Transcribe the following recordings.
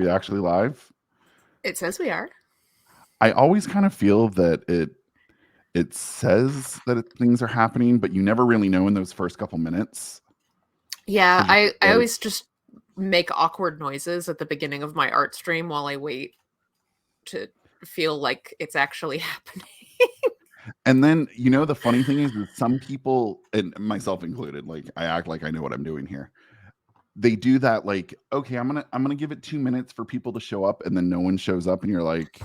we actually live? It says we are. I always kind of feel that it says that things are happening, but you never really know in those first couple minutes. Yeah, 'Cause you're I like, always just make awkward noises at the beginning of my art stream while I wait to feel like it's actually happening. and then the funny thing is that some people, and myself included, like I act like I know what I'm doing here. They do that, like, okay, I'm gonna give it 2 minutes for people to show up, and then no one shows up, and you're like,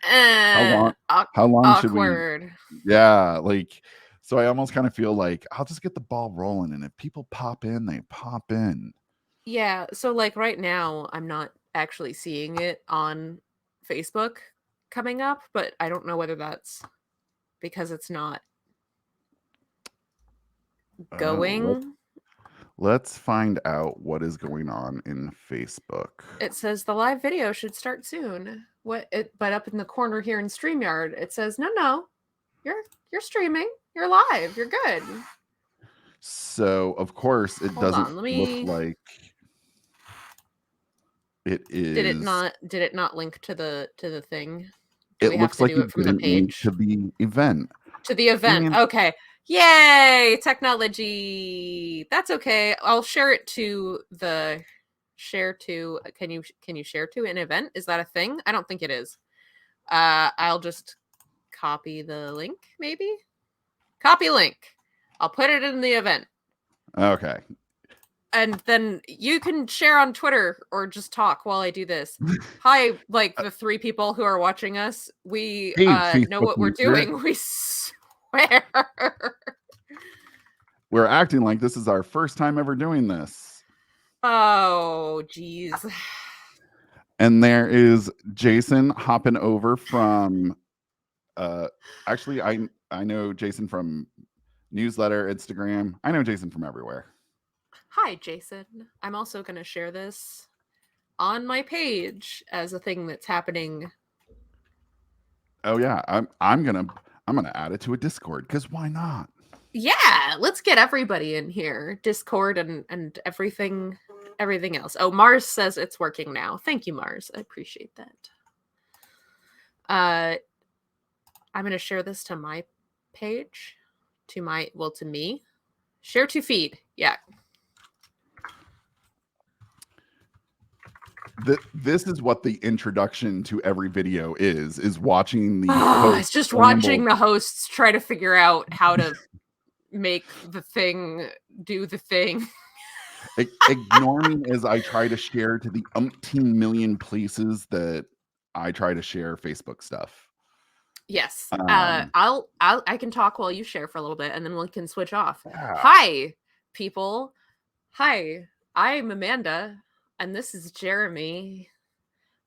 how long? How long should we? Awkward. Yeah, like, so I almost kind of feel like I'll just get the ball rolling, and if people pop in, they pop in. Yeah, so like right now, I'm not actually seeing it on Facebook coming up, but I don't know whether that's because it's not Uh, let, going. let's find out what is going on in Facebook. It says the live video should start soon. But up in the corner here in StreamYard, it says no, you're streaming, you're live, you're good. So of course it Hold doesn't on, let look me. like it Did it is. not? Did it not link to the thing? Do It we have looks to like do it it from the didn't link page to the event. to the event? And Okay. Yay, technology. That's okay. I'll share it to the share to. Can you share to an event? Is that a thing? I don't think it is. I'll just copy the link. Maybe copy link. I'll put it in the event. okay. And then you can share on Twitter or just talk while I do this. Hi, like the 3 people who are watching us. We Hey, know Facebook what we're user. doing. We swear. We're acting like this is our first time ever doing this. Oh, geez. And there is Jason hopping over from actually I know Jason from newsletter, Instagram. I know Jason from everywhere. Hi, Jason. I'm also going to share this on my page as a thing that's happening. Oh yeah, I'm gonna add it to a Discord because why not? Yeah, let's get everybody in here. Discord and everything else. Oh, Mars says it's working now. Thank you, Mars. I appreciate that. I'm going to share this to my page, to me. Share to feed. Yeah. This is what the introduction to every video is watching the It's host just ramble. watching the hosts try to figure out how to make the thing do the thing. Ignore me as I try to share to the umpteen million places that I try to share Facebook stuff. Yes. Um, I can talk while you share for a little bit and then we can switch off. yeah. Hi, people. Hi, I'm Amanda and this is Jeremy.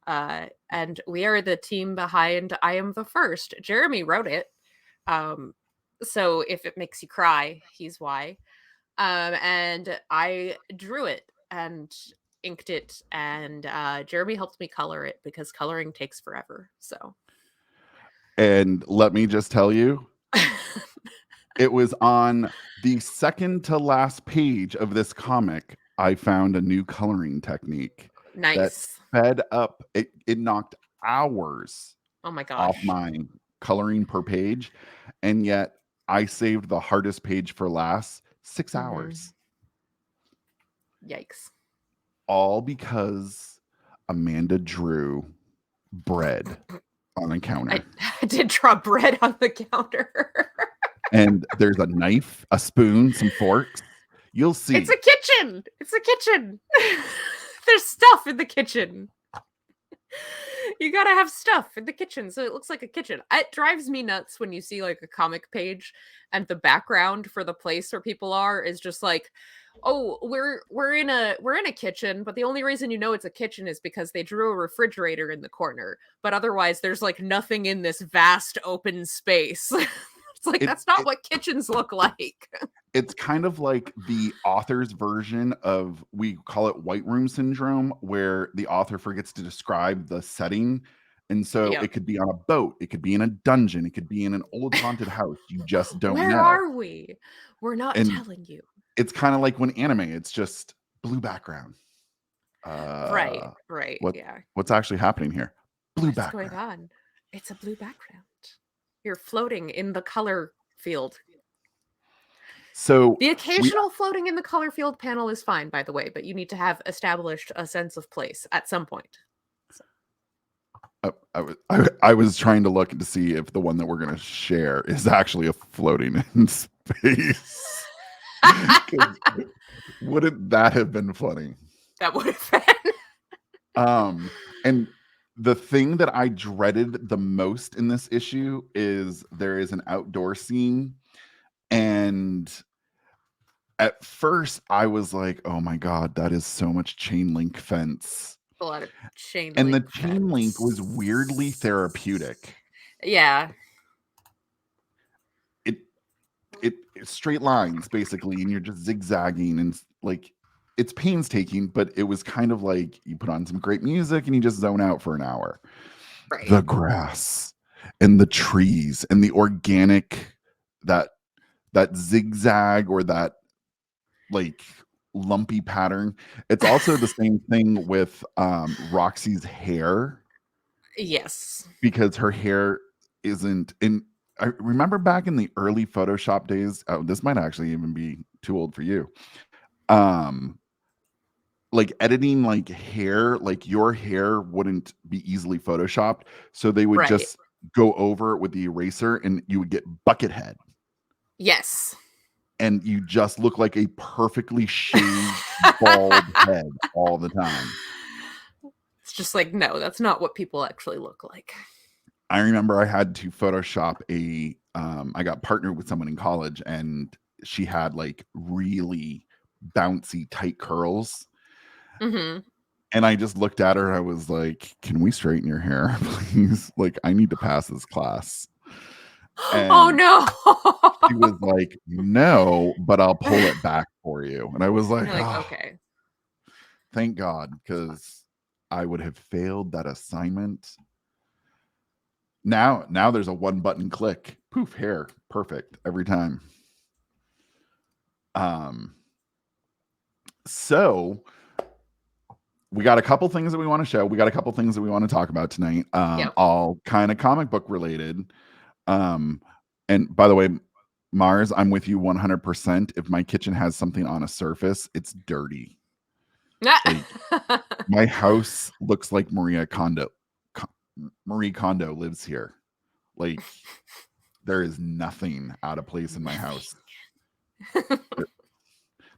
And we are the team behind I Am the First. Jeremy wrote it. So if it makes you cry, he's why. And I drew it and inked it, and Jeremy helped me color it because coloring takes forever. So, And let me just tell you, it was on the second to last page of this comic. I found a new coloring technique that nice. sped up. It knocked hours Oh my off gosh. my coloring per page, and yet I saved the hardest page for last. 6 hours. Yikes. All because Amanda drew bread on a counter. I did draw bread on the counter. And there's a knife, a spoon, some forks. You'll see. It's a kitchen. It's a kitchen. There's stuff in the kitchen. You gotta have stuff in the kitchen, so it looks like a kitchen. It drives me nuts when you see like a comic page and the background for the place where people are is just like, oh, we're in a kitchen, but the only reason you know it's a kitchen is because they drew a refrigerator in the corner. But otherwise, there's like nothing in this vast open space. It's like that's not what kitchens look like. It's kind of like the author's version of, we call it white room syndrome, where the author forgets to describe the setting. And so Yep. it could be on a boat, it could be in a dungeon, it could be in an old haunted house. You just don't know. Where are we? We're not telling you. It's kind of like when anime, it's just blue background. Uh, Right, what yeah. what's actually happening here? Blue What's going background. on? It's a blue background. You're floating in the color field. So The we occasional floating in the color field panel is fine, by the way, but you need to have established a sense of place at some point. So. I was trying to look to see if the one that we're going to share is actually a floating in space. 'Cause wouldn't that have been funny? That would have been. And the thing that I dreaded the most in this issue is there is an outdoor scene, and at first I was like, "Oh my god, that is so much chain link fence." A lot of chain And the link chain link was weirdly fence. therapeutic. Yeah. It it's straight lines basically, and you're just zigzagging, and like it's painstaking, but it was kind of like you put on some great music and you just zone out for an hour. Right. The grass and the trees and the organic, that zigzag or that like lumpy pattern. It's also the same thing with Roxy's hair, Yes. because her hair isn't in. I remember back in the early Photoshop days, this might actually even be too old for you. Um, like editing like hair, like your hair wouldn't be easily photoshopped, so they would Right. just go over it with the eraser and you would get bucket head, Yes. and you just look like a perfectly shaved bald head all the time. It's just like, no, that's not what people actually look like. I remember I had to Photoshop I got partnered with someone in college, and she had like really bouncy tight curls. Mm-hmm. And I just looked at her. I was like, "Can we straighten your hair, please? Like, I need to pass this class." Oh And no. she was like, "No, but I'll pull it back for you." And I was like, You're like, "Oh, okay. thank God," because I would have failed that assignment. Now there's a one button click, poof, hair, perfect every time. Um, so we got a couple things that we want to show. We got a couple things that we want to talk about tonight. Yep. All kind of comic book related. Um, and by the way, Mars, I'm with you 100%. If my kitchen has something on a surface, it's dirty. Like my house looks like Marie Kondo lives here. Like there is nothing out of place in my house.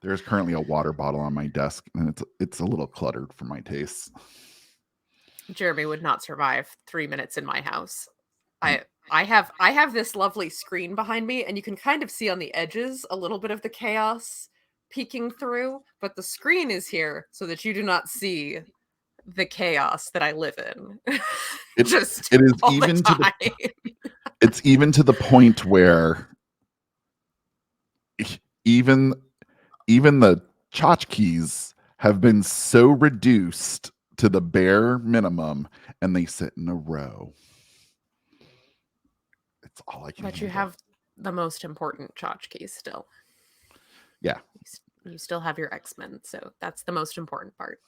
There's currently a water bottle on my desk, and it's a little cluttered for my tastes. Jeremy would not survive 3 minutes in my house. Mm. I have this lovely screen behind me, and you can kind of see on the edges a little bit of the chaos peeking through, but the screen is here so that you do not see the chaos that I live in. It Just it is all the even to the time. it's even to the point where even the tchotchkes have been so reduced to the bare minimum, and they sit in a row. It's all I can But you handle. have the most important tchotchkes still. Yeah. You still have your X-Men, so that's the most important part.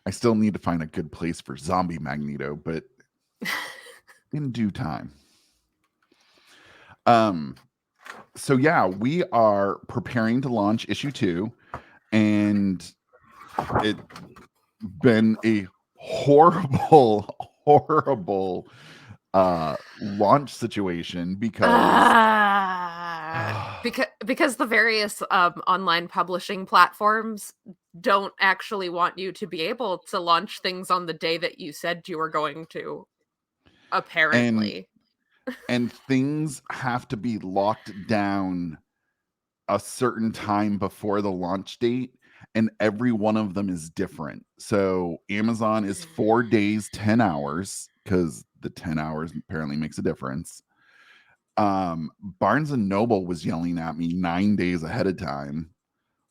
I still need to find a good place for zombie Magneto, but in due time. So yeah, we are preparing to launch issue 2, and it's been a horrible horrible launch situation because Because the various online publishing platforms don't actually want you to be able to launch things on the day that you said you were going to, and apparently. things have to be locked down a certain time before the launch date, and every one of them is different. So Amazon is 4 days 10 hours, because the 10 hours apparently makes a difference. Barnes and Noble was yelling at me 9 days ahead of time,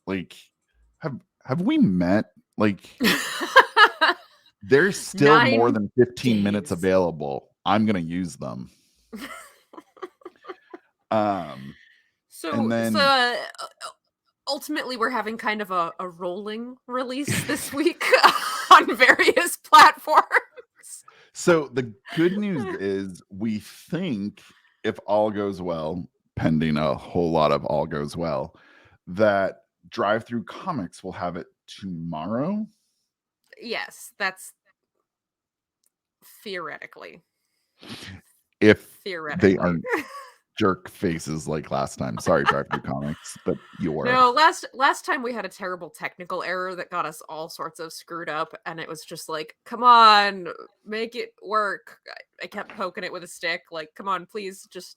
like, have we met? Like, there's still more 9 than 15 minutes days. available. I'm gonna use them. um So and so then uh, ultimately we're having kind of a rolling release this week on various platforms. So the good news is we think if all goes well, pending a whole lot of all goes well, that Drive Through Comics will have it tomorrow. Yes, that's theoretically. If they Theoretically. aren't jerk faces like last time. Sorry, Drive Through Comics, but you were. No, last time we had a terrible technical error that got us all sorts of screwed up, and it was just like, come on, make it work. I kept poking it with a stick, like, come on, please, just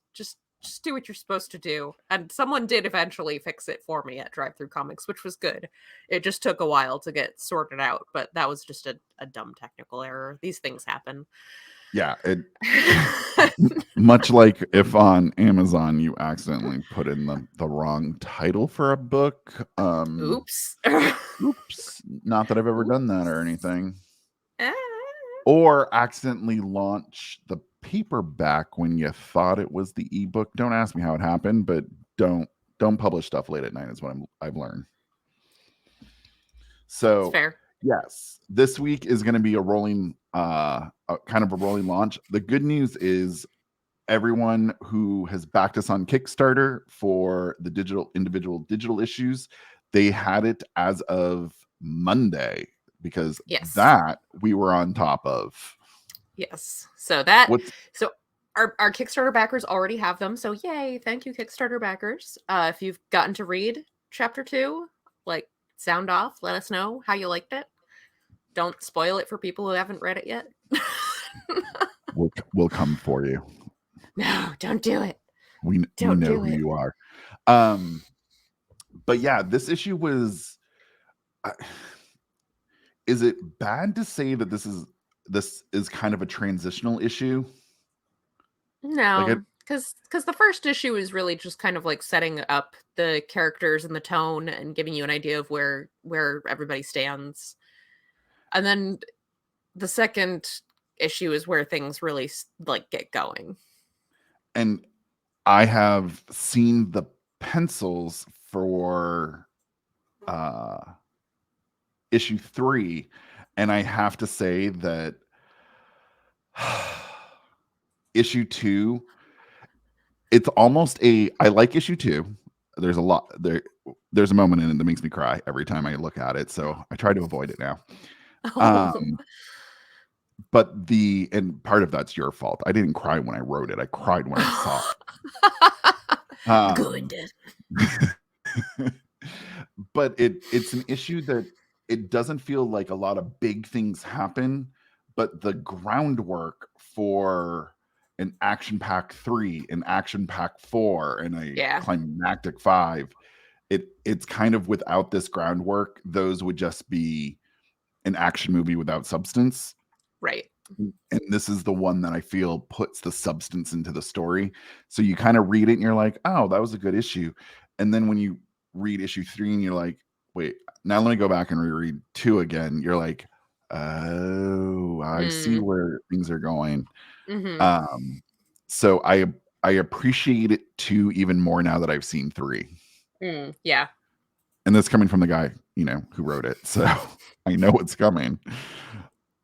do what you're supposed to do. And someone did eventually fix it for me at Drive Through Comics, which was good. It just took a while to get sorted out, but that was just a dumb technical error. These things happen. Yeah, it much like if on Amazon you accidentally put in the wrong title for a book. Oops. Oops. Not that I've ever done that or Oops. anything. Ah. Or accidentally launch the paperback when you thought it was the ebook. Don't ask me how it happened, but don't publish stuff late at night is what I've learned. It's So fair. yes, this week is going to be a rolling kind of a rolling launch. The good news is everyone who has backed us on Kickstarter for the individual digital issues, they had it as of Monday because Yes. that we were on top of. Yes. So our Kickstarter backers already have them. So yay, thank you, Kickstarter backers. If you've gotten to read chapter 2, like, sound off, let us know how you liked it. Don't spoil it for people who haven't read it yet. We'll come for you. No, don't do it. We know who you are. But yeah, this issue was is it bad to say that this is kind of a transitional issue? No, because the first issue is really just kind of like setting up the characters and the tone and giving you an idea of where everybody stands. And then the second issue is where things really like get going. And I have seen the pencils for issue 3, and I have to say that issue 2, it's almost I like issue 2. There's a lot there's a moment in it that makes me cry every time I look at it, so I try to avoid it now. But and part of that's your fault. I didn't cry when I wrote it. I cried when I saw it. Good. But it's an issue that it doesn't feel like a lot of big things happen, but the groundwork for an action pack 3, an action pack 4, and a climactic 5, it's kind of without this groundwork, those would just be an action movie without substance. Right. And this is the one that I feel puts the substance into the story. So you kind of read it and you're like, oh, that was a good issue. And then when you read issue 3 and you're like, wait, now let me go back and reread 2 again. You're like, oh, I see where things are going. Mm-hmm. So I appreciate it 2 even more now that I've seen 3. Yeah. And that's coming from the guy, who wrote it. So I know what's coming.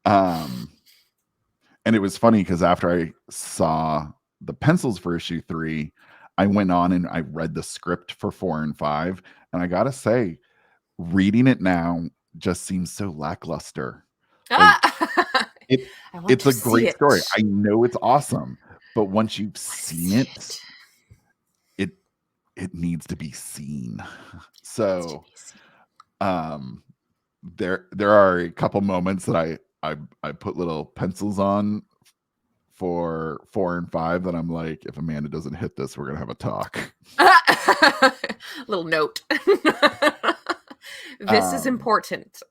And it was funny because after I saw the pencils for issue 3, I went on and I read the script for 4 and 5. And I got to say, reading it now just seems so lackluster. Like it's a great story. I know it's awesome. But once you've seen it, it needs to be seen. So there are a couple moments that I put little pencils on for 4 and 5 that I'm like, if Amanda doesn't hit this, we're gonna have a talk. Little note. This is important.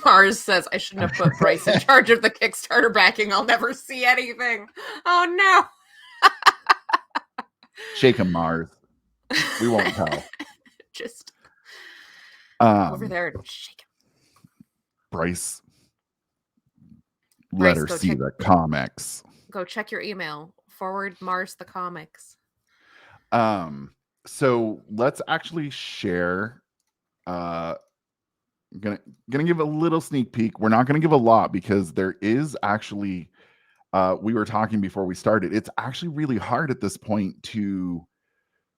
Mars says I shouldn't have put Bryce in charge of the Kickstarter backing. I'll never see anything. Oh no. Shake him, Mars. We won't tell. Just over there and shake him. Bryce, let her see the comics. Go check your email. Forward Mars the comics. So let's actually share. Uh, gonna give a little sneak peek. We're not gonna give a lot because there is actually. We were talking before we started. It's actually really hard at this point to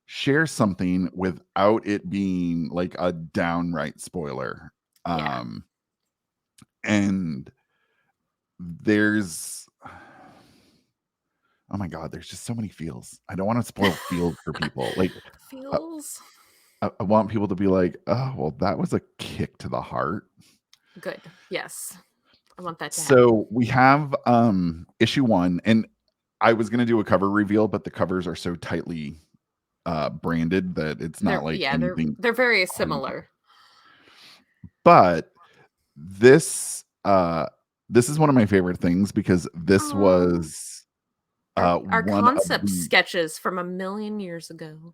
share something without it being like a downright spoiler. Yeah. And there's oh my god, there's just so many feels. I don't want to spoil feels for people. Like uh, Feels I want people to be like, oh well, that was a kick to the heart. good. Yes. I want that to happen. So we have issue 1, and I was gonna do a cover reveal, but the covers are so tightly branded that it's not like anything. They're very quote unquote. similar. But this this is one of my favorite things because this Oh, was our one of concept the sketches from a million years ago.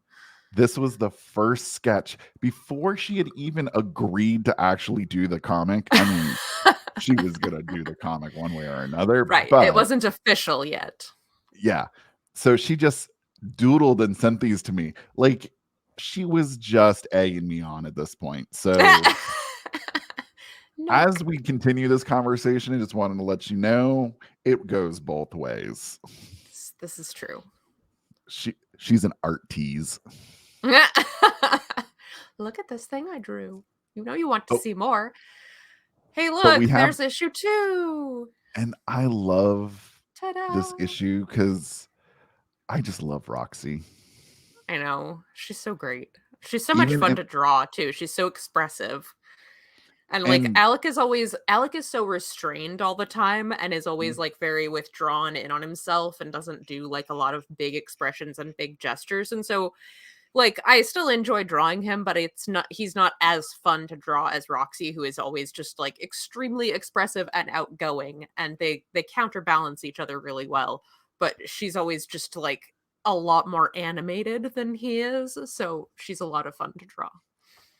this was the first sketch before she had even agreed to actually do the comic. I mean, she was gonna do the comic one way or another, Right. It but wasn't official yet. yeah. So she just doodled and sent these to me. Like she was just egging me on at this point. So No. as we continue this conversation, I just wanted to let you know it goes both ways. This is true. She's an art tease. Look at this thing I drew. You know you want to Oh, see more. Hey, but we look, have, there's issue 2. and I love this Ta-da. issue because I just love Roxy. I know. She's so great. She's so much Even fun in, to draw too. She's so expressive. And like and Alec is so restrained all the time and is always like very withdrawn in on himself and doesn't do like a lot of big expressions and big gestures. And so like I still enjoy drawing him, but he's not as fun to draw as Roxy, who is always just like extremely expressive and outgoing, and they counterbalance each other really well. But she's always just like a lot more animated than he is, so she's a lot of fun to draw.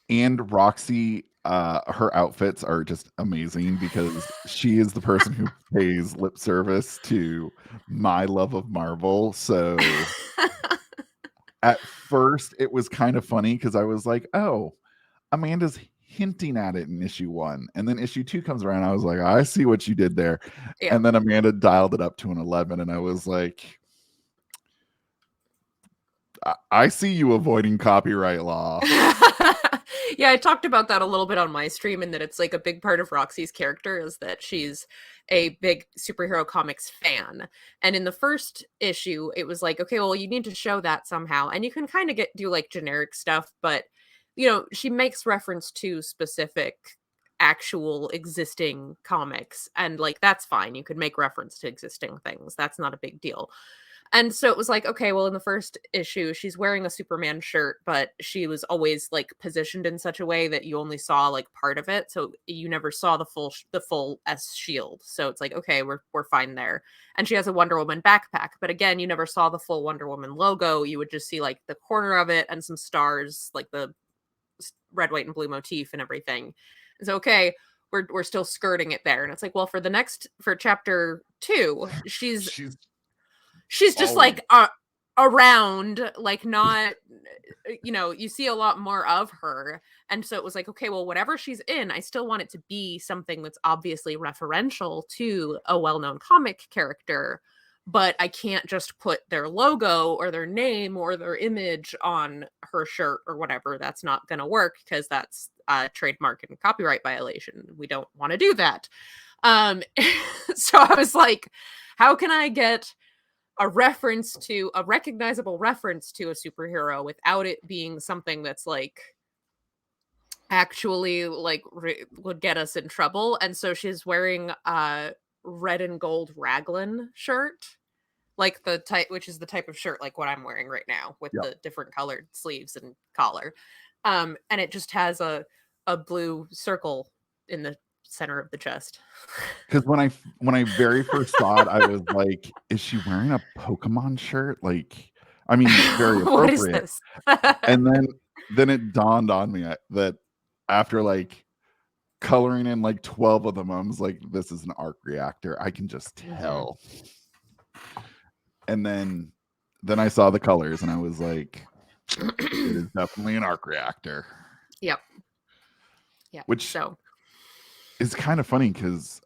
and Roxy, her outfits are just amazing because she is the person who pays lip service to my love of Marvel. So at first it was kind of funny because I was like, oh, Amanda's hinting at it in issue 1. And then issue 2 comes around. I was like, I see what you did there. Yeah. And then Amanda dialed it up to an 11. And I was like, I see you avoiding copyright law. Yeah, I talked about that a little bit on my stream, and that it's like a big part of Roxy's character is that she's a big superhero comics fan. And in the first issue, it was like, okay, well, you need to show that somehow. And you can kind of do like generic stuff, but she makes reference to specific actual existing comics, and like that's fine. You could make reference to existing things. That's not a big deal. And so it was like, okay, well, in the first issue, she's wearing a Superman shirt, but she was always like positioned in such a way that you only saw like part of it, so you never saw the full S shield. So it's like, okay, we're fine there. And she has a Wonder Woman backpack, but again, you never saw the full Wonder Woman logo. You would just see like the corner of it and some stars, like the red, white, and blue motif and everything. It's okay. We're still skirting it there, and it's like, well, for chapter 2, She's she's just always like around, like not you see a lot more of her. And so it was like, okay, well, whatever she's in, I still want it to be something that's obviously referential to a well-known comic character, but I can't just put their logo or their name or their image on her shirt or whatever. That's not going to work because that's a trademark and copyright violation. We don't want to do that. um so I was like, how can I get a recognizable reference to a superhero without it being something that's like actually like would get us in trouble? And so she's wearing a red and gold raglan shirt, like the type, which is the type of shirt like what I'm wearing right now with yeah. the different colored sleeves and collar. And it just has a blue circle in the center of the chest. Because when I very first saw it, I was like, is she wearing a Pokemon shirt? Like, I mean, very What is appropriate. this? And then it dawned on me that after like coloring in like 12 of them, I was like, this is an arc reactor. I can just Mhm. tell. And then then I saw the colors and I was like, it is definitely an arc reactor. Yep. Yep. Which So is kind of funny because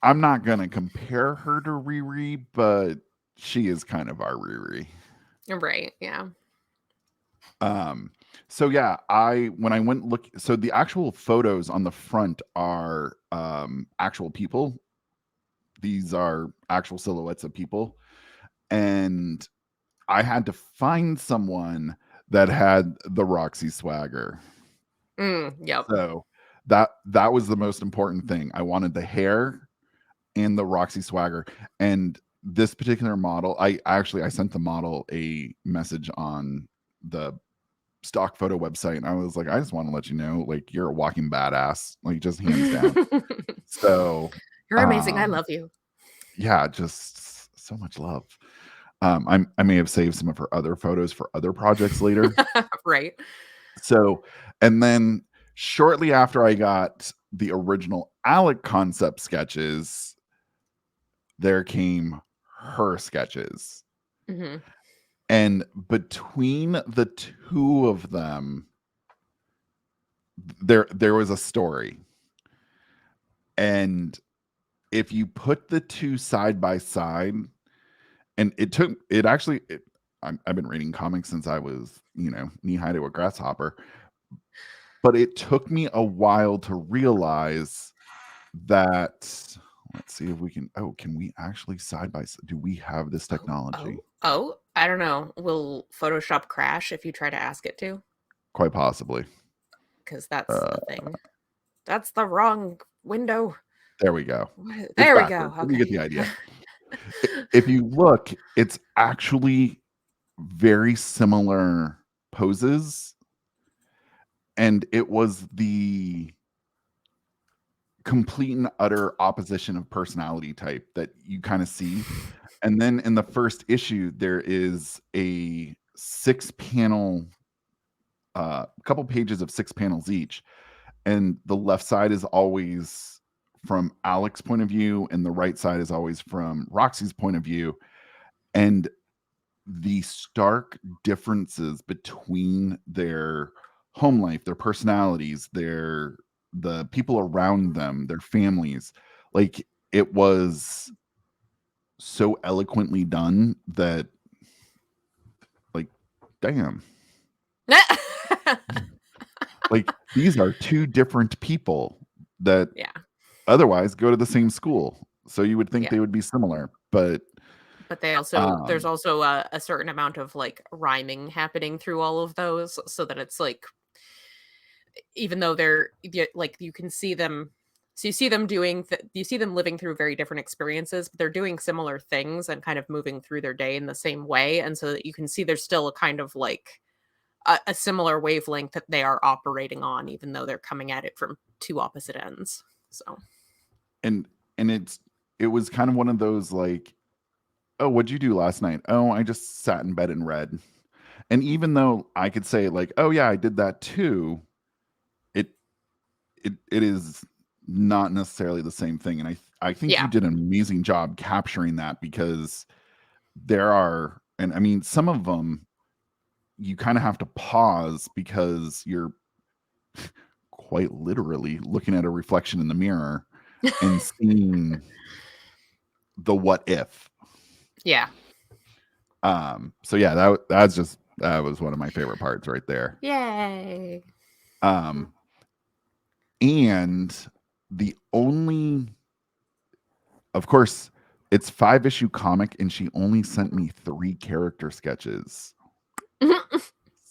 I'm not gonna compare her to Riri, but she is kind of our Riri. right. Yeah. Um, so yeah, when I went look, so the actual photos on the front are actual people. These are actual silhouettes of people, and I had to find someone that had the Roxy swagger. Yep. So that was the most important thing. I wanted the hair and the Roxy swagger. And this particular model, I sent the model a message on the stock photo website, and I was like, I just want to let you know, like, you're a walking badass, like, just hands down. So You're amazing. I love you. yeah, just so much love. I may have saved some of her other photos for other projects later. Right. So, and then shortly after I got the original Alec concept sketches, there came her sketches. Hmm. And between the two of them, there was a story. And if you put the two side by side, and I've been reading comics since I was, knee high to a grasshopper, but it took me a while to realize that. Let's see if we can. Oh, can we actually side by side? Do we have this technology? Oh, I don't know. Will Photoshop crash if you try to ask it to? Quite possibly. Because that's a thing. That's the wrong window. There we go. It's There we backwards, go. but you Okay. get the idea. If you look, it's actually very similar poses, and it was the complete and utter opposition of personality type that you kind of see. And then in the first issue, there is a 6-panel, couple pages of 6 panels each, and the left side is always from Alec's point of view, and the right side is always from Roxy's point of view. And the stark differences between their home life, their personalities, the people around them, their families, like, it was so eloquently done that, like, damn, like, these are two different people that Yeah. otherwise go to the same school, so you would think Yeah. they would be similar, but But there's um also a certain amount of like rhyming happening through all of those so that it's like, even though like you can see them, so you see them you see them living through very different experiences, but they're doing similar things and kind of moving through their day in the same way, and so that you can see there's still a kind of like a similar wavelength that they are operating on, even though they're coming at it from two opposite ends. So and it was kind of one of those, like, oh, what'd you do last night? Oh, I just sat in bed and read. And even though I could say, like, oh yeah, I did that too, it it is not necessarily the same thing. And I think you yeah, did an amazing job capturing that, because there are, and I mean, some of them you kind of have to pause because you're quite literally looking at a reflection in the mirror and seeing the what if. yeah, So yeah, that was one of my favorite parts right there. yay. Um and the only, of course, it's 5-issue comic, and she only sent me 3 character sketches.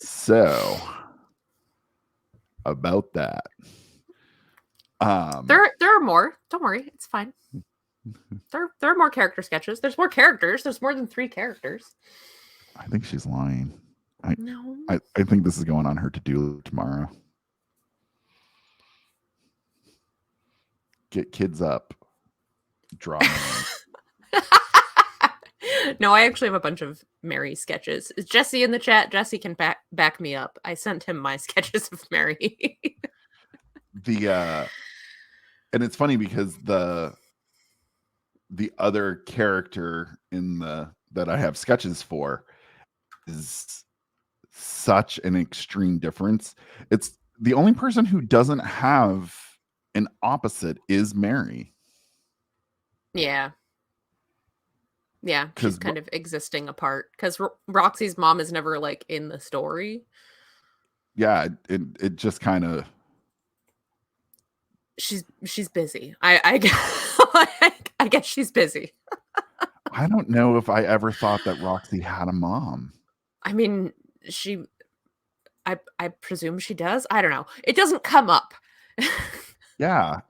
So about that. There are more. Don't worry, it's fine. There are more character sketches. There's more characters. There's more than 3 characters. I think she's lying. I No. I think this is going on her to-do tomorrow. Get kids up. Draw Mary. No, I actually have a bunch of Mary sketches. Is Jesse in the chat? Jesse can back me up. I sent him my sketches of Mary. And it's funny because the other character in the that I have sketches for is such an extreme difference. It's the only person who doesn't have an opposite is Mary. Yeah. Yeah, she's Because kind of existing apart because Roxy's mom is never like in the story. yeah, it just kind of She's busy. I guess, I guess she's busy. I don't know if I ever thought that Roxy had a mom. I mean, she I presume she does. I don't know. It doesn't come up. Yeah,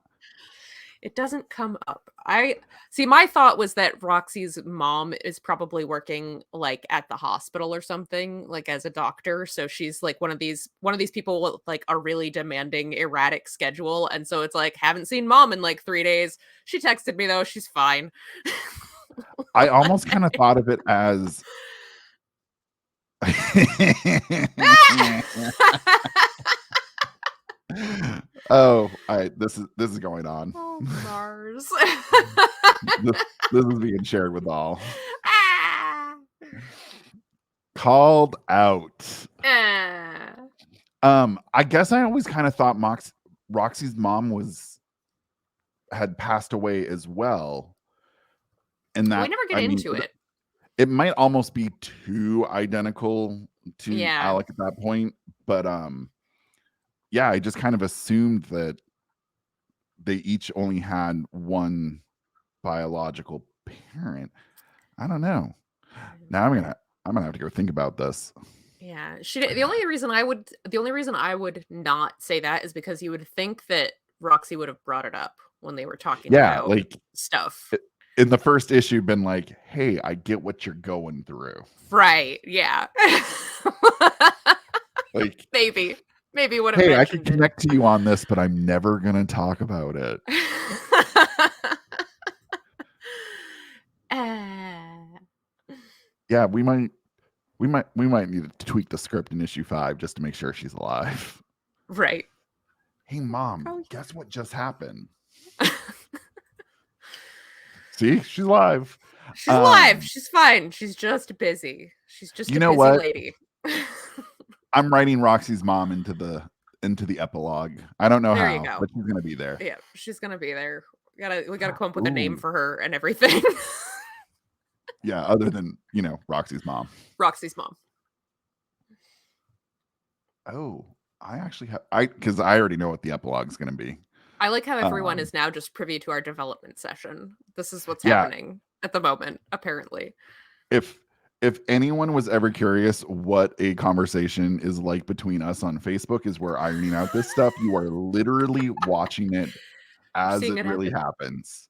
It doesn't come up. I see my thought was that Roxy's mom is probably working like at the hospital or something, like as a doctor. So she's like one of these people with like a really demanding erratic schedule. And so it's like, haven't seen mom in like 3 days. She texted me though, she's fine. I almost kind of thought of it as oh, this is going on. Oh, Mars. This is being shared with all. Ah. Called out. Ah. I guess I always kind of thought Roxy's mom had passed away as well. And that We never get into it. It might almost be too identical to Yeah. Alec at that point, but yeah, I just kind of assumed that they each only had one biological parent. I don't know. Now I'm gonna have to go think about this. Yeah, the only reason I would not say that is because you would think that Roxy would have brought it up when they were talking Yeah, about like stuff. in the first issue, been like, "Hey, I get what you're going through." Right, yeah. Like, maybe would have hey, I mentioned can connect to you on this, but I'm never gonna talk about it. Yeah, we might need to tweak the script in issue 5 just to make sure she's alive. Right. Hey, Mom, guess what just happened? See, she's alive. She's alive. She's fine. She's just busy. She's just a busy lady. I'm writing Roxy's mom into the epilogue. I don't know how, but she's gonna be there. Yeah, she's gonna be there. We gotta come up with a name for her and everything. Yeah, other than Roxy's mom. Roxy's mom. Oh, I actually because I already know what the epilogue is gonna be. I like how everyone is now just privy to our development session. This is what's happening at the moment, apparently. If anyone was ever curious what a conversation is like between us on Facebook, is we're ironing out this stuff. You are literally watching it as it really happens.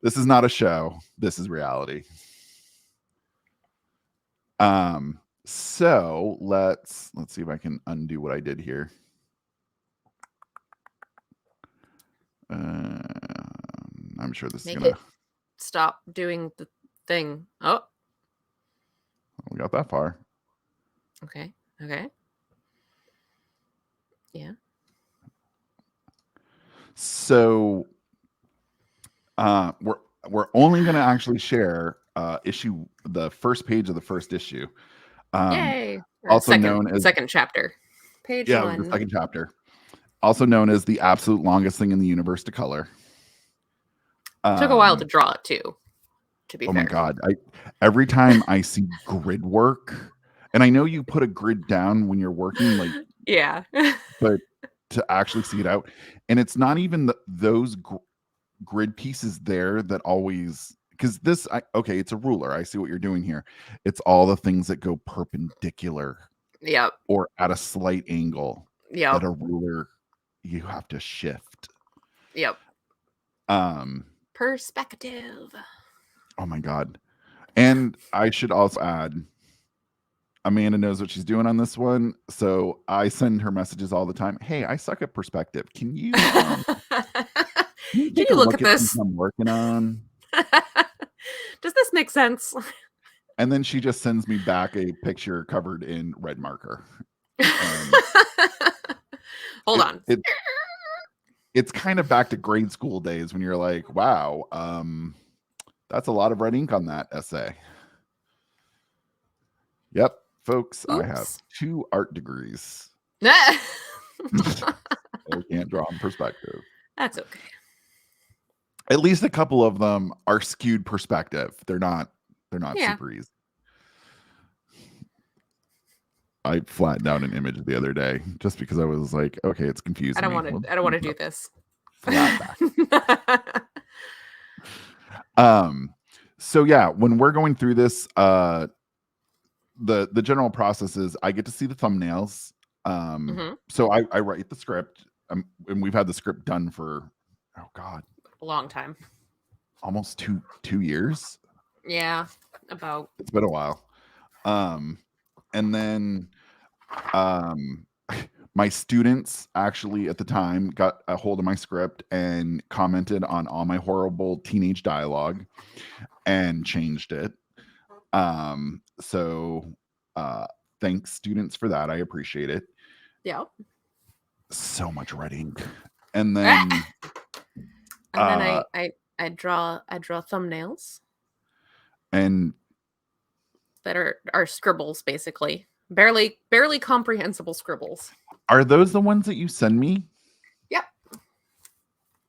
This is not a show. This is reality. So let's see if I can undo what I did here. I'm sure this is gonna stop doing the thing. Oh, we got that far. Okay. Yeah. So we're only gonna actually share the first page of the first issue. Yay! Also known as second chapter. Page 1. The second chapter. Also known as the absolute longest thing in the universe to color. Took a while to draw it too, to be fair. Oh my god. Every time I see grid work, and I know you put a grid down when you're working, like yeah. But to actually see it out, and it's not even those grid pieces there that always, because it's a ruler. I see what you're doing here. It's all the things that go perpendicular. Yep. Or at a slight angle. Yep. That a ruler you have to shift. Yep. Perspective. Oh my god. And I should also add, Amanda knows what she's doing on this one, so I send her messages all the time. Hey, I suck at perspective. Can you can you look at this? I'm working on. Does this make sense? And then she just sends me back a picture covered in red marker. Hold on. It's kind of back to grade school days when you're like, wow, that's a lot of red ink on that essay. Yep, folks, I have Oops. 2 art degrees. I can't draw in perspective. That's okay. At least a couple of them are skewed perspective. They're not Yeah. super easy. I flattened out an image the other day just because I was like, okay, it's confusing me. I don't want to do this. Flat back. So yeah, when we're going through this, the general process is I get to see the thumbnails. So I write the script, and we've had the script done for, oh God, A long time. almost 2 years. Yeah, about. It's been a while. And then my students actually at the time got a hold of my script and commented on all my horrible teenage dialogue and changed it. So thanks students for that. I appreciate it. Yeah. So much writing. And then I draw thumbnails and that are scribbles, basically. Barely comprehensible scribbles. are those the ones that you send me? Yep.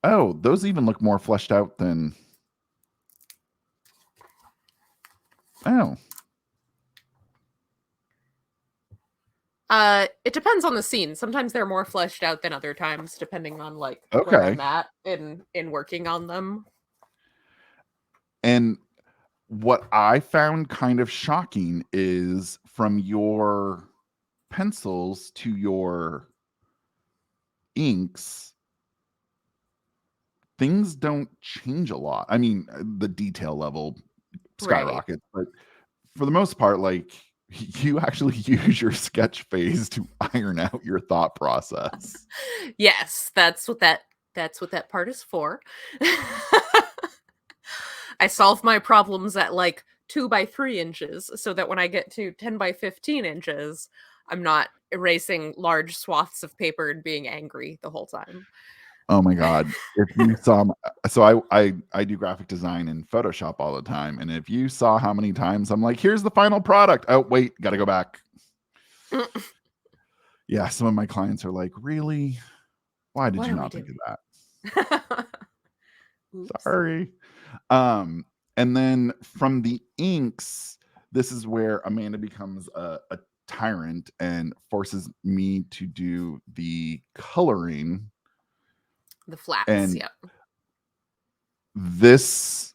Oh, those even look more fleshed out than. Oh. It depends on the scene. Sometimes they're more fleshed out than other times, depending on like where Okay. I'm at in working on them. And what I found kind of shocking is from your pencils to your inks, things don't change a lot. I mean, the detail level skyrockets, but for the most part, like you actually use your sketch phase to iron out your thought process. Yes, that's what that part is for. I solve my problems at like 2 by 3 inches so that when I get to 10 by 15 inches, I'm not erasing large swaths of paper and being angry the whole time. Oh my God. If you saw, so I do graphic design in Photoshop all the time. And if you saw how many times I'm like, here's the final product. Oh, wait, got to go back. Yeah. Some of my clients are like, really? Why did you not think of that? Sorry. And then from the inks, this is where Amanda becomes a tyrant and forces me to do the coloring. The flats, and yeah. This,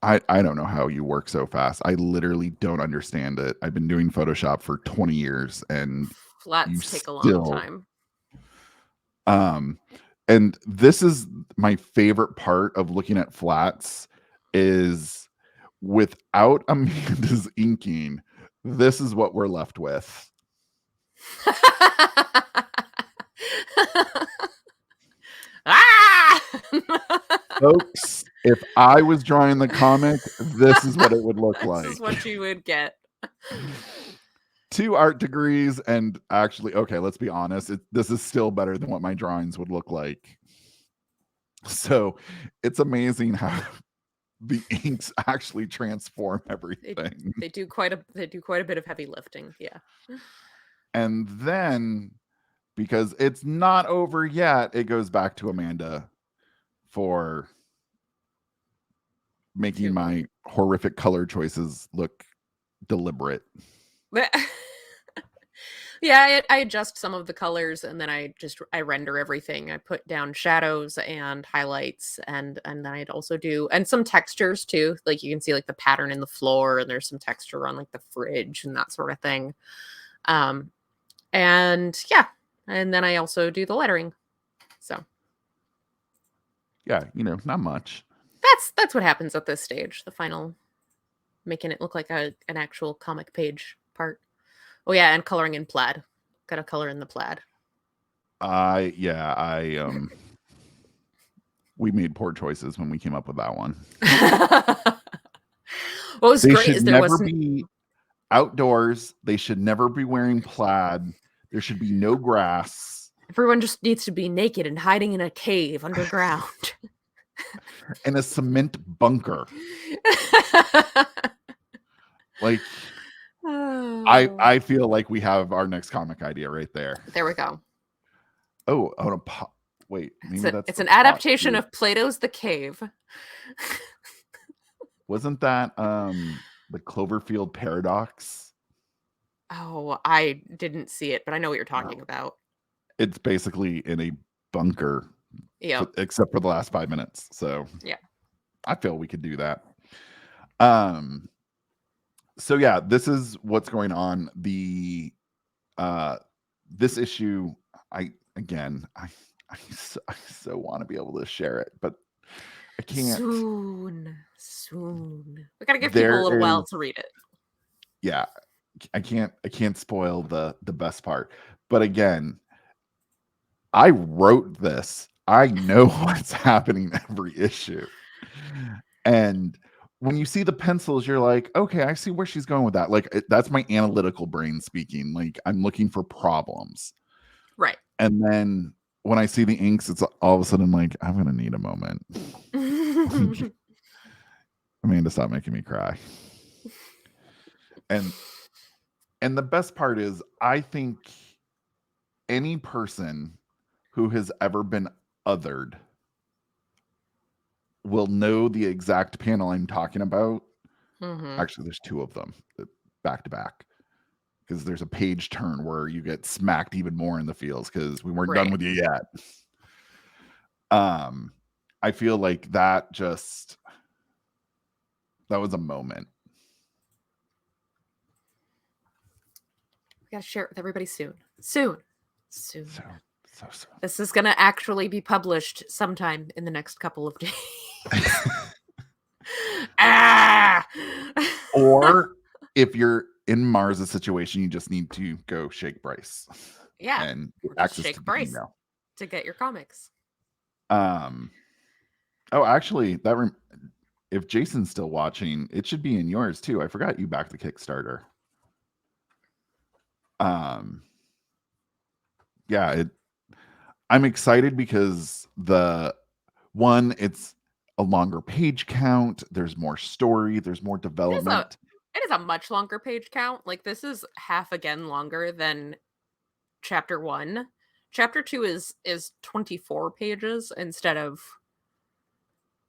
I don't know how you work so fast. I literally don't understand it. I've been doing Photoshop for 20 years and flats take a long time. And this is my favorite part of looking at flats is without Amanda's inking, this is what we're left with. Folks, if I was drawing the comic, this is what it would look like. This is what you would get. 2 art degrees, and actually, okay, let's be honest, this is still better than what my drawings would look like. So it's amazing how the inks actually transform everything. They do quite a bit of heavy lifting, yeah. And then, because it's not over yet, it goes back to Amanda for making my horrific color choices look deliberate. Yeah, I adjust some of the colors and then I render everything. I put down shadows and highlights and then I'd also do and some textures too. Like you can see like the pattern in the floor and there's some texture on like the fridge and that sort of thing. And yeah, and then I also do the lettering. So yeah, not much. That's what happens at this stage, the final making it look like an actual comic page part. Oh yeah, and coloring in plaid. Got to color in the plaid. We made poor choices when we came up with that one. What was great is there was be outdoors. They should never be wearing plaid. There should be no grass. Everyone just needs to be naked and hiding in a cave underground. In a cement bunker. Like, Oh. I feel like we have our next comic idea right there. There we go. Oh, wait, maybe that's It's the an plot adaptation too. of Plato's The Cave. Wasn't that the Cloverfield paradox? Oh, I didn't see it, but I know what you're talking about. It's basically in a bunker, Yep. except for the last 5 minutes. So Yeah. I feel we could do that. So yeah, this is what's going on. This issue, I so want to be able to share it, but I can't. Soon. We gotta give people There a little while is, to read it. yeah, I can't spoil the best part. But again, I wrote this. I know what's happening every issue. And when you see the pencils, you're like, okay, I see where she's going with that. Like, that's my analytical brain speaking. Like, I'm looking for problems. Right. And then when I see the inks, it's all of a sudden like, I'm going to need a moment. Amanda, stop making me cry. And the best part is, I think any person who has ever been othered will know the exact panel I'm talking about. Actually, there's two of them back to back, because there's a page turn where you get smacked even more in the feels because we weren't done with you yet. I feel like that was a moment. We gotta share it with everybody soon. Soon. So This is gonna actually be published sometime in the next couple of days. Ah! Or if you're in Mars' situation, you just need to go shake Bryce. Yeah. And Or just access shake to the Bryce email. to get your comics. Oh, actually, if Jason's still watching, it should be in yours too. I forgot you backed the Kickstarter. Yeah, I'm excited because it's a longer page count. There's more story. There's more development. It is a much longer page count. Like, this is half again longer than chapter 1. Chapter 2 is 24 pages instead of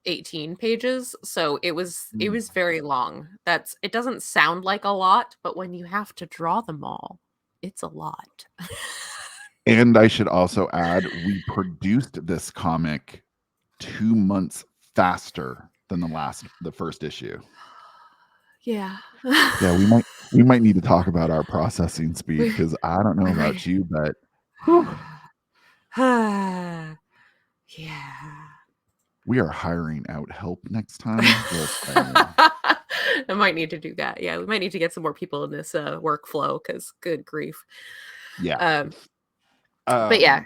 18 pages, so it was very long. It doesn't sound like a lot, but when you have to draw them all, it's a lot. And I should also add, we produced this comic 2 months faster than the first issue. Yeah. Yeah, we might need to talk about our processing speed, because I don't know about you, but yeah. We are hiring out help next time. I might need to do that. Yeah, we might need to get some more people in this workflow, because good grief. Yeah. But yeah.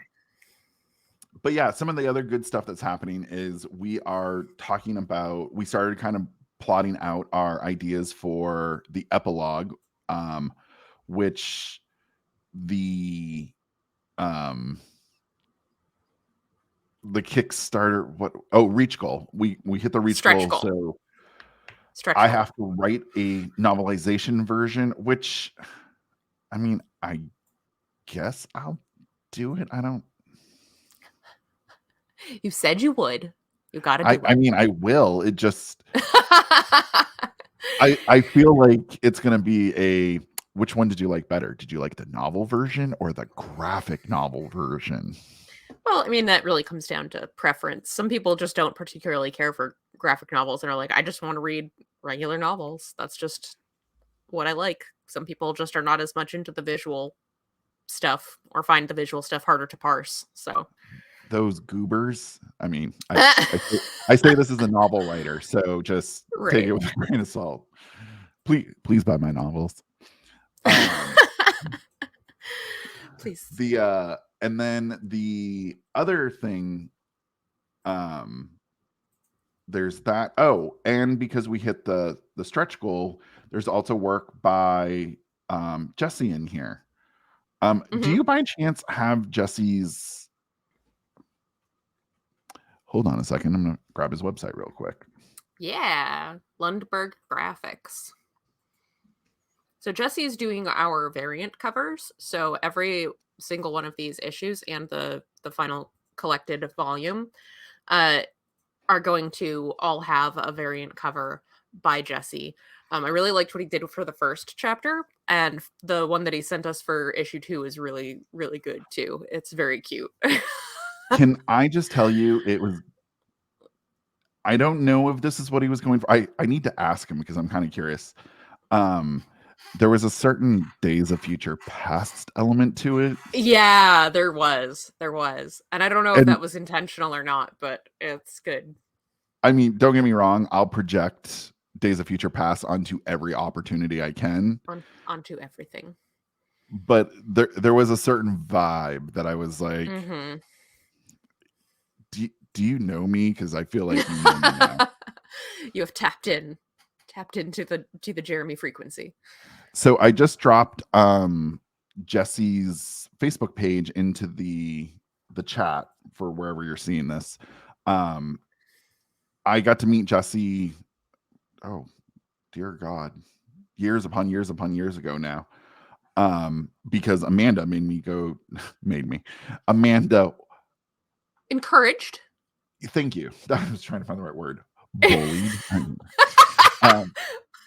But yeah, some of the other good stuff that's happening is we started kind of plotting out our ideas for the epilogue, which the Kickstarter, reach goal. We hit the reach Stretch goal. goal. So I have to write a novelization version, which, I mean, I guess I'll do it. I don't. You said you would. You got to do it. I mean, I will. It just. I feel like it's going to be which one did you like better? Did you like the novel version or the graphic novel version? Well, I mean, that really comes down to preference. Some people just don't particularly care for graphic novels and are like, I just want to read regular novels. That's just what I like. Some people just are not as much into the visual stuff, or find the visual stuff harder to parse. So those goobers. I mean, I say this as a novel writer, so just take it with a grain of salt. Please buy my novels. Please. And then the other thing, there's that. Oh, and because we hit the stretch goal, there's also work by Jesse in here. Do you by chance have Jesse's? Hold on a second. I'm gonna grab his website real quick. Yeah, Lundberg Graphics. So Jesse is doing our variant covers. So every single one of these issues and the final collected volume uh, are going to all have a variant cover by Jesse. I really liked what he did for the first chapter, and the one that he sent us for issue 2 is really, really good too. It's very cute. Can I just tell you, it was. I don't know if this is what he was going for. I need to ask him because I'm kind of curious. Um, there was a certain Days of Future Past element to it, Yeah, there was. There was. And I don't know if and that was intentional or not, but it's good. I mean, don't get me wrong. I'll project Days of Future Past onto every opportunity I can, Onto everything. but there was a certain vibe that I was like, Mhm. do you know me? Because I feel like you know me now. You have tapped into the Jeremy frequency. So I just dropped Jesse's Facebook page into the chat for wherever you're seeing this. Um, I got to meet Jesse. Oh dear God, years upon years upon years ago now. Because Amanda made me. Amanda, Encouraged. thank you. I was trying to find the right word. Bullied. um,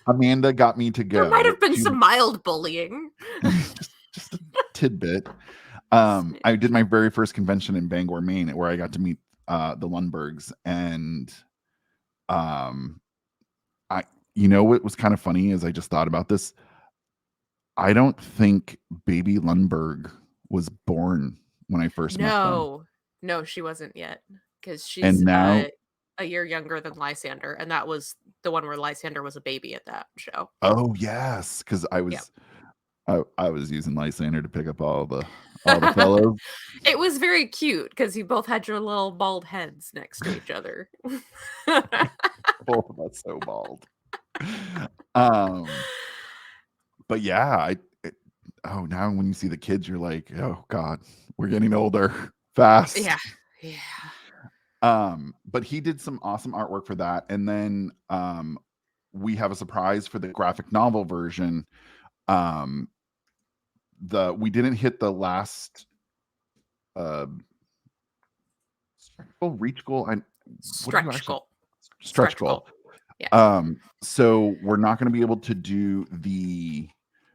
Amanda got me to There might go have been to some mild bullying. just a tidbit. I did my very first convention in Bangor, Maine, where I got to meet the Lundbergs, and I, what was kind of funny is I just thought about this. I don't think baby Lundberg was born when I first met them, No. No, she wasn't yet. Because and she's now, a year younger than Lysander, and that was the one where Lysander was a baby at that show. oh yes, because Yep. I was using Lysander to pick up all the fellows. It was very cute because you both had your little bald heads next to each other. Both of us so bald. Um, but yeah, oh, now when you see the kids, you're like, oh God, we're getting older fast. Yeah. Yeah. But he did some awesome artwork for that, and then we have a surprise for the graphic novel version. Um, we didn't hit the last uh reach goal. What do you Stretch actually goal. stretch Stretch goal? goal. Yeah. So we're not going to be able to do the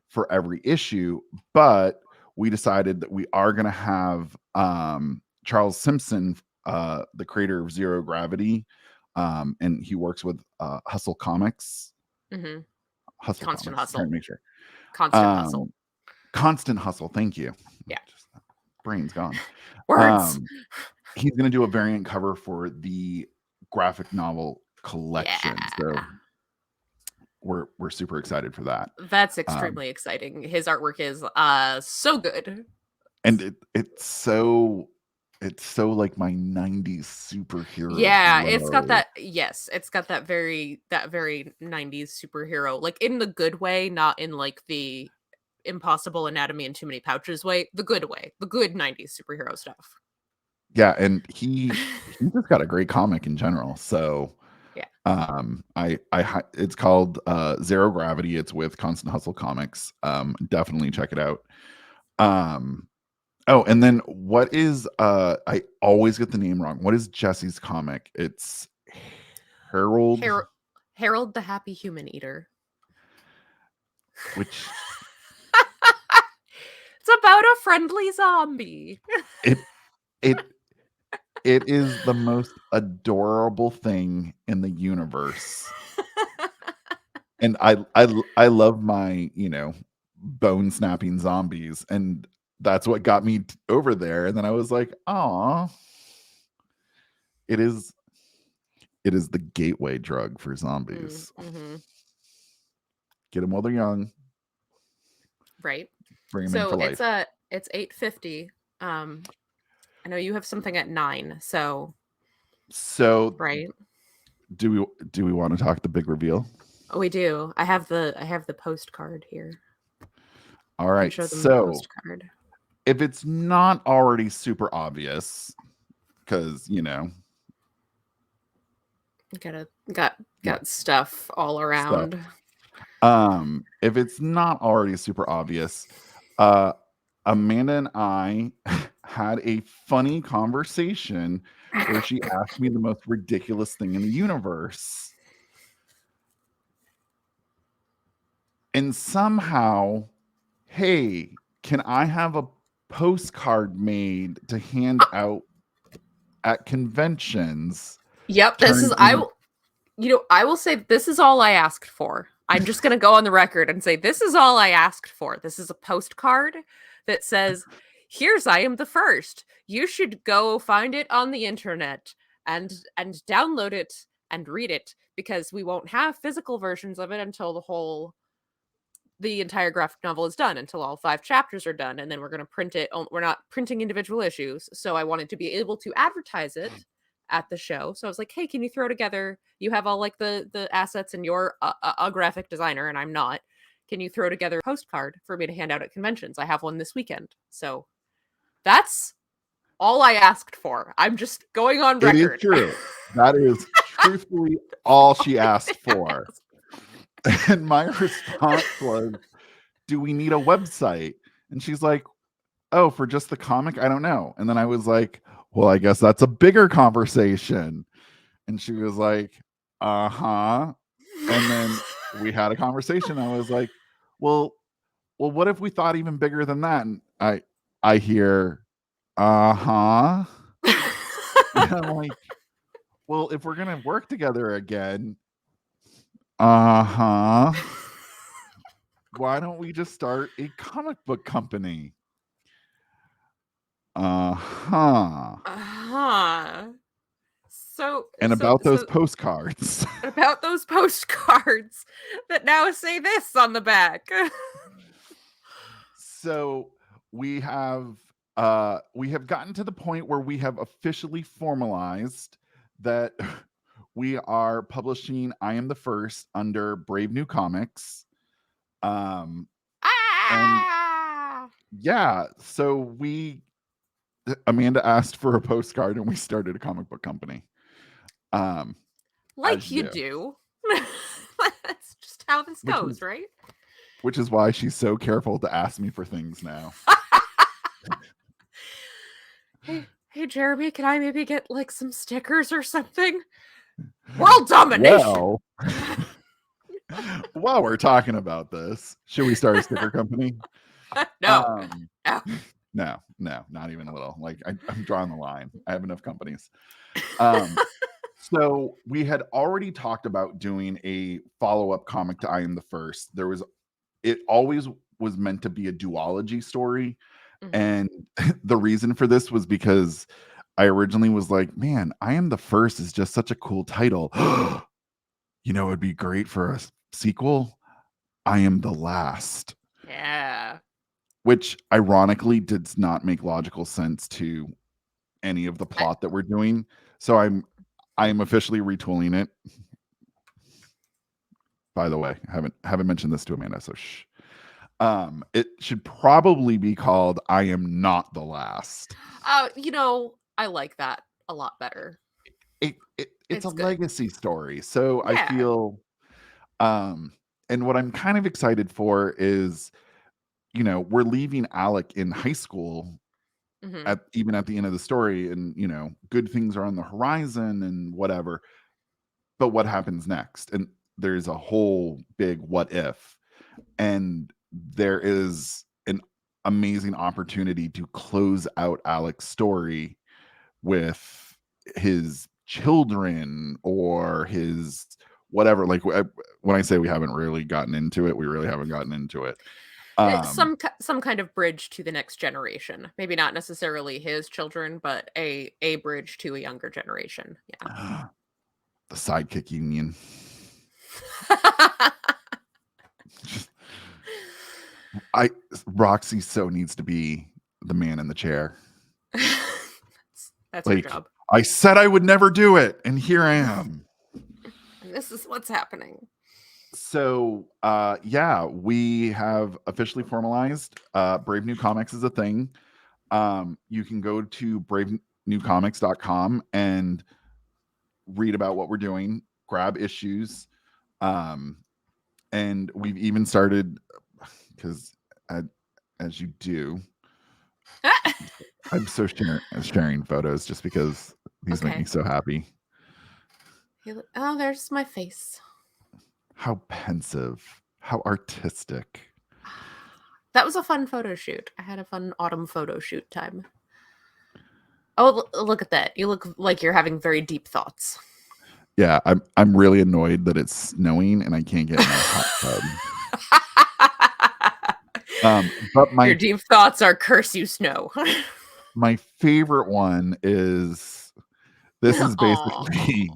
for every issue, but we decided that we are going to have Charles Simpson, the creator of Zero Gravity, and he works with Hustle Comics. Mm-hmm. Hustle Constant Comics. Trying hustle. to make sure. Constant hustle. Constant Hustle. Thank you. Yeah. Just, brain's gone. Words. He's going to do a variant cover for the graphic novel Yeah. collection. So we're super excited for that. That's extremely exciting. His artwork is so good. And it's so like my 90s superhero Yeah, it's got glow. that it's got that very 90s superhero, like in the good way, not in like the Impossible Anatomy and Too Many Pouches way, the good way, the good 90s superhero stuff. Yeah, and he just got a great comic in general. So Yeah. it's called Zero Gravity. It's with Constant Hustle Comics. Definitely check it out. Oh, and then what is I always get the name wrong. What is Jesse's comic? It's Harold, Harold the Happy Human Eater. which It's about a friendly zombie. it it it is the most adorable thing in the universe. And I love my, bone snapping zombies, and that's what got me over there. And then I was like, "Aw, it is the gateway drug for zombies. Mm-hmm. Get them while they're young, Right. bring them in So for life." it's 8:50. I know you have something at 9, so So, right. do we want to talk the big reveal? Oh, we do. I have the postcard here. All I can right. show them the So, postcard. if it's not already super obvious, because Got stuff all stuff. around. If it's not already super obvious, uh, Amanda and I had a funny conversation where she asked me the most ridiculous thing in the universe. And somehow, hey, can I have a postcard made to hand out at conventions? Yep, this is Turned in, I will say this is all I asked for. I'm just going to go on the record and say this is all I asked for. This is a postcard that says, "Here's I am the first. You should go find it on the internet and download it and read it because we won't have physical versions of it until the entire graphic novel is done, until all 5 chapters are done, and then we're going to print it. We're not printing individual issues, so I wanted to be able to advertise it at the show. So I was like, hey, can you throw together, you have all like the assets and you're a graphic designer and I'm not, can you throw together a postcard for me to hand out at conventions? I have one this weekend." So that's all I asked for. I'm just going on it is record. true. That is truthfully all she asked for. And my response was, do we need a website? And she's like, oh, for just the comic? I don't know. And then I was like, well, I guess that's a bigger conversation. And she was like, uh-huh. And then we had a conversation. I was like, well, what if we thought even bigger than that? And I hear, uh-huh. And I'm like, well, if we're gonna work together again, uh-huh, why don't we just start a comic book company? Uh-huh. Uh-huh. And about those postcards. About those postcards that now say this on the back. So we have gotten to the point where we have officially formalized that we are publishing I Am the First under Brave New Comics. And Ah! yeah, so Amanda asked for a postcard and we started a comic book company. Like you do. That's just how this goes, right? Which is why she's so careful to ask me for things now. Hey, Jeremy, can I maybe get like some stickers or something? World domination. Well, while we're talking about this, should we start a sticker company? No. No, not even a little. Like I'm drawing the line. I have enough companies. So we had already talked about doing a follow-up comic to I Am the First. It always was meant to be a duology story. Mm-hmm. And the reason for this was because I originally was like, man, I Am the First is just such a cool title. You know, it'd be great for a sequel. I Am the Last. Yeah. Which ironically does not make logical sense to any of the plot that we're doing. So I'm officially retooling it. By the way, I haven't mentioned this to Amanda, so shh. It should probably be called I Am Not the Last. I like that a lot better. It's a good. legacy story. So Yeah. I feel and what I'm kind of excited for is, we're leaving Alec in high school even at the end of the story, and good things are on the horizon and whatever. But what happens next? And there's a whole big what if. And there is an amazing opportunity to close out Alec's story with his children or his whatever. Like when I say we haven't really gotten into it, we really haven't gotten into it. Some kind of bridge to the next generation. Maybe not necessarily his children, but a bridge to a younger generation. Yeah. The sidekick union. Roxy so needs to be the man in the chair. That's her job. I said I would never do it, and here I am. And this is what's happening. So we have officially formalized Brave New Comics is a thing. You can go to bravenewcomics.com and read about what we're doing, grab issues, and And we've even started, because as you do, I'm so sharing photos just because these make me Okay. so happy. Oh, there's my face. How pensive, how artistic. That was a fun photo shoot. I had a fun autumn photo shoot time. Oh, look at that. You look like you're having very deep thoughts. Yeah, I'm really annoyed that it's snowing and I can't get in my hot tub. But Your deep thoughts are curse you snow. my favorite one is, this is basically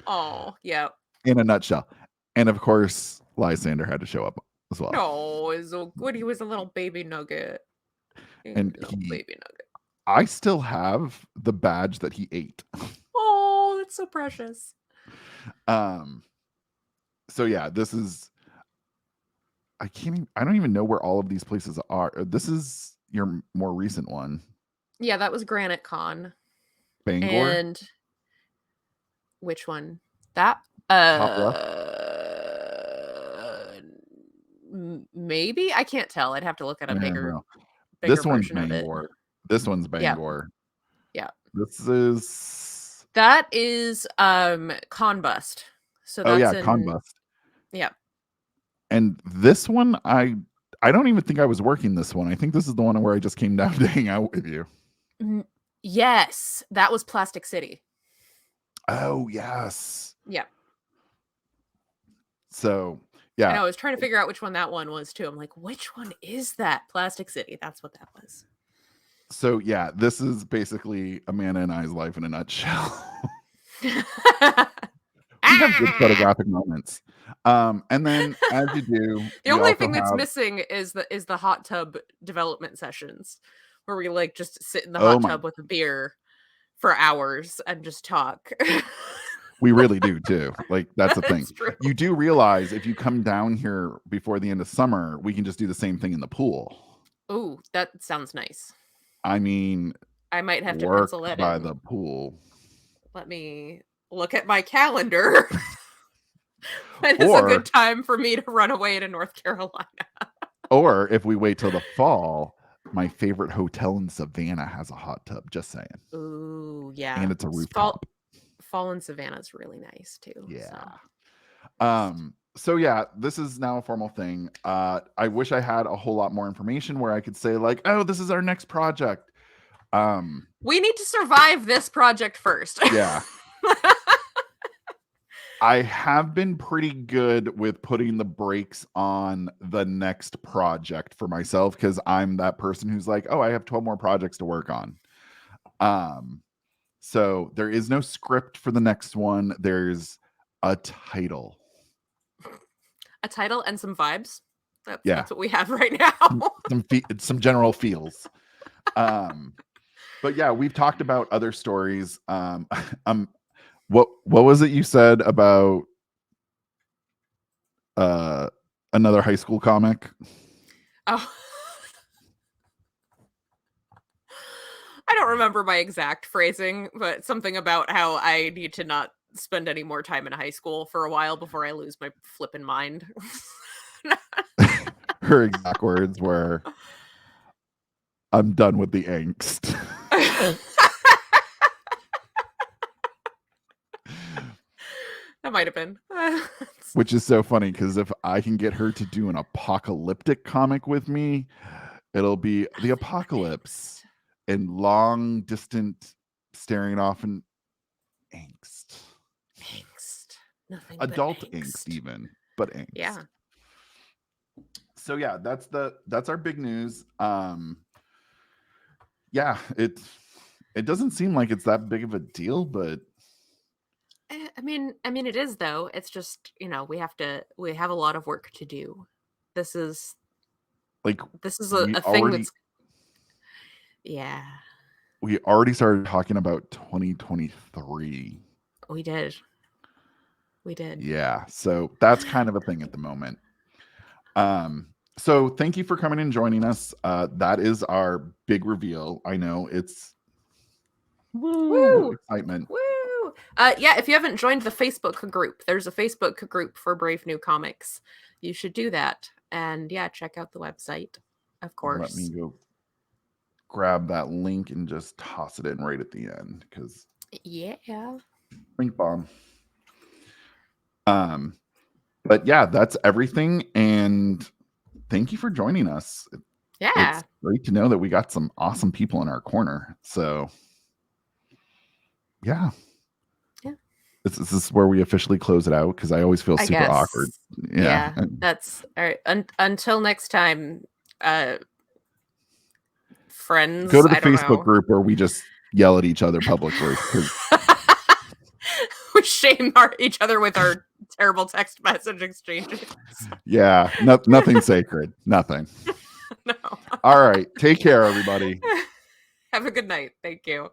Oh, yeah. in a nutshell. And of course, Lysander had to show up as well. No, it's so good. He was a little baby nugget. And Baby nugget. I still have the badge that he ate. Oh, that's so precious. So yeah, this is, I don't even know where all of these places are. This is your more recent one. Yeah, that was Granite Con. Bangor? And which one? That Top left? Maybe I can't tell. I'd have to look at a bigger This one's version of it. Bangor. This one's Bangor. Yeah. That is Conbust. So that's Conbust. Yeah. And this one, I don't even think I was working this one. I think this is the one where I just came down to hang out with you. Yes, that was Plastic City. Oh, yes. Yeah. So, yeah. And I was trying to figure out which one that one was too. I'm like, which one is that? Plastic City. That's what that was. So, yeah, this is basically Amanda and I's life in a nutshell. We have good photographic moments. And then as you do, the only thing that's missing is the hot tub development sessions where we like just sit in the hot tub with a beer for hours and just talk. We really do too. Like, that's the thing. True. You do realize if you come down here before the end of summer, we can just do the same thing in the pool. Ooh, that sounds nice. I mean, I might have to pencil that by in. The pool. Let me look at my calendar. When is a good time for me to run away to North Carolina? Or if we wait till the fall, my favorite hotel in Savannah has a hot tub. Just saying. Ooh, yeah. And it's a rooftop. Fall in Savannah is really nice too. Yeah. So yeah, this is now a formal thing. I wish I had a whole lot more information where I could say like, oh, this is our next project. We need to survive this project first. Yeah. I have been pretty good with putting the brakes on the next project for myself because I'm that person who's like, oh, I have 12 more projects to work on. So there is no script for the next one. There's a title. A title and some vibes. That's what we have right now. some general feels. But yeah, we've talked about other stories. What was it you said about another high school comic? Oh. I don't remember my exact phrasing, but something about how I need to not spend any more time in high school for a while before I lose my flippin' mind. Her exact words were, I'm done with the angst. That might have been. Which is so funny because if I can get her to do an apocalyptic comic with me, it'll be the apocalypse and long distant staring off and angst. Nothing adult but angst even, but angst. Yeah. So yeah, that's our big news. Yeah, it doesn't seem like it's that big of a deal, but I mean it is though. It's just, we have a lot of work to do. This is a thing that's we already started talking about 2023. We did. Yeah, so that's kind of a thing at the moment. So thank you for coming and joining us. That is our big reveal. I know it's woo excitement. woo. you. Yeah, if you haven't joined the Facebook group, there's a Facebook group for Brave New Comics. You should do that. And yeah, check out the website, of Let me course. go grab that link and just toss it in right at the end because Yeah. link bomb. But yeah, that's everything. And thank you for joining us. Yeah. It's great to know that we got some awesome people in our corner. So yeah. Yeah. This is where we officially close it out because I always feel I super guess. awkward. Yeah. That's all right. Until next time, friends. Go to the I don't Facebook know. group where we just yell at each other publicly. 'Cause We shame each other with our terrible text message exchanges. yeah, nothing sacred. Nothing. No. All right. Take care, everybody. Have a good night. Thank you.